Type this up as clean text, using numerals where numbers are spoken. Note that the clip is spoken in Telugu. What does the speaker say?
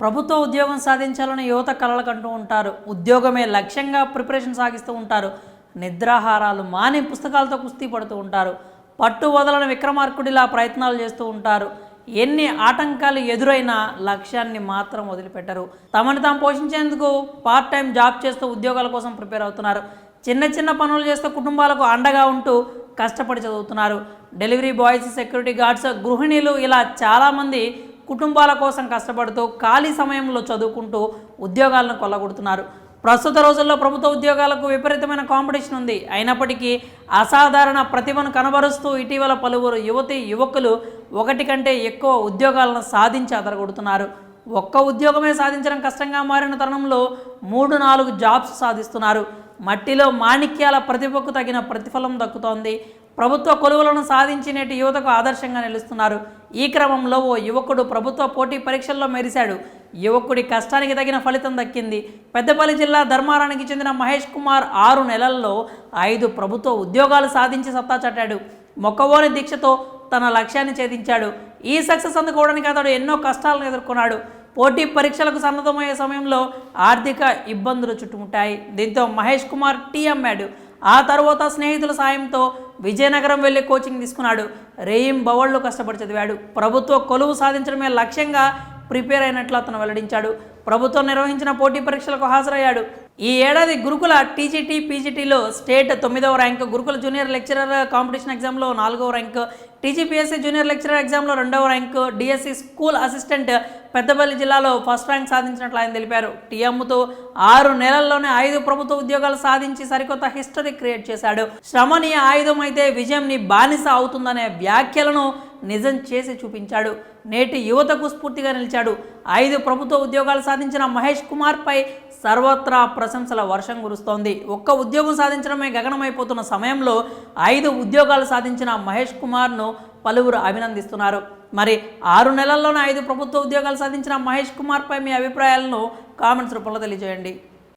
ప్రభుత్వ ఉద్యోగం సాధించాలని యువత కలలు కంటూ ఉంటారు. ఉద్యోగమే లక్ష్యంగా ప్రిపరేషన్ సాగిస్తూ ఉంటారు. నిద్రాహారాలు మాని పుస్తకాలతో కుస్తీ పడుతూ ఉంటారు. పట్టు వదలని విక్రమార్కుడిలా ప్రయత్నాలు చేస్తూ ఉంటారు. ఎన్ని ఆటంకాలు ఎదురైనా లక్ష్యాన్ని మాత్రం వదిలిపెట్టరు. తమను తాము పోషించేందుకు పార్ట్ టైం జాబ్ చేస్తూ ఉద్యోగాల కోసం ప్రిపేర్ అవుతున్నారు. చిన్న చిన్న పనులు చేస్తూ కుటుంబాలకు అండగా ఉంటూ కష్టపడి చదువుతున్నారు. డెలివరీ బాయ్స్, సెక్యూరిటీ గార్డ్స్, గృహిణీలు ఇలా చాలామంది కుటుంబాల కోసం కష్టపడుతూ ఖాళీ సమయంలో చదువుకుంటూ ఉద్యోగాలను కొల్లగొడుతున్నారు. ప్రస్తుత రోజుల్లో ప్రభుత్వ ఉద్యోగాలకు విపరీతమైన కాంపిటీషన్ ఉంది. అయినప్పటికీ అసాధారణ ప్రతిభను కనబరుస్తూ ఇటీవల పలువురు యువకులు ఒకటి కంటే ఎక్కువ ఉద్యోగాలను సాధించి అదరగొడుతున్నారు. ఒక్క ఉద్యోగమే సాధించడం కష్టంగా మారిన తరుణంలో 3-4 జాబ్స్ సాధిస్తున్నారు. మట్టిలో మాణిక్యాల ప్రతిభకు తగిన ప్రతిఫలం దక్కుతోంది. ప్రభుత్వ కొలువులను సాధించి నేటి యువతకు ఆదర్శంగా నిలుస్తున్నారు. ఈ క్రమంలో ఓ యువకుడు ప్రభుత్వ పోటీ పరీక్షల్లో మెరిశాడు. యువకుడి కష్టానికి తగిన ఫలితం దక్కింది. పెద్దపల్లి జిల్లా ధర్మారానికి చెందిన మహేష్ కుమార్ 6 నెలల్లో 5 ప్రభుత్వ ఉద్యోగాలు సాధించి సత్తా చాటాడు. మొక్కవోని దీక్షతో తన లక్ష్యాన్ని ఛేదించాడు. ఈ సక్సెస్ అందుకోవడానికి అతడు ఎన్నో కష్టాలను ఎదుర్కొన్నాడు. పోటీ పరీక్షలకు సన్నద్ధమయ్యే సమయంలో ఆర్థిక ఇబ్బందులు చుట్టుముట్టాయి. దీంతో మహేష్ కుమార్ టీ అమ్మాడు. ఆ తర్వాత స్నేహితుల సాయంతో విజయనగరం వెళ్ళి కోచింగ్ తీసుకున్నాడు. రేయింబవళ్లు కష్టపడి చదివాడు. ప్రభుత్వ కొలువు సాధించడమే లక్ష్యంగా ప్రిపేర్ అయినట్లు అతను వెల్లడించాడు. ప్రభుత్వం నిర్వహించిన పోటీ పరీక్షలకు హాజరయ్యాడు. ఈ ఏడాది గురుకుల టీజీటీ, పీజీటీలో స్టేట్ 9వ ర్యాంక్, గురుకుల జూనియర్ లెక్చరర్ కాంపిటీషన్ ఎగ్జామ్లో 4వ ర్యాంక్, టీజీపీఎస్సీ జూనియర్ లెక్చరర్ ఎగ్జామ్లో 2వ rank, DSC school assistant Peddapalli జిల్లాలో ఫస్ట్ ర్యాంక్ సాధించినట్లు ఆయన తెలిపారు. టీఎంతో 6 నెలల్లోనే 5 ప్రభుత్వ ఉద్యోగాలు సాధించి సరికొత్త హిస్టరీ క్రియేట్ చేశాడు. శ్రమ నీ ఆయుధం అయితే విజయం నీ బానిస అవుతుందనే వ్యాఖ్యలను నిజం చేసి చూపించాడు. నేటి యువతకు స్ఫూర్తిగా నిలిచాడు. 5 ప్రభుత్వ ఉద్యోగాలు సాధించిన మహేష్ కుమార్పై సర్వత్రా ప్రశంసల వర్షం కురుస్తోంది. ఒక్క ఉద్యోగం సాధించడమే గగనమైపోతున్న సమయంలో 5 ఉద్యోగాలు సాధించిన మహేష్ కుమార్ను పలువురు అభినందిస్తున్నారు. మరి 6 నెలల్లోనే 5 ప్రభుత్వ ఉద్యోగాలు సాధించిన మహేష్ కుమార్పై మీ అభిప్రాయాలను కామెంట్స్ రూపంలో తెలియజేయండి.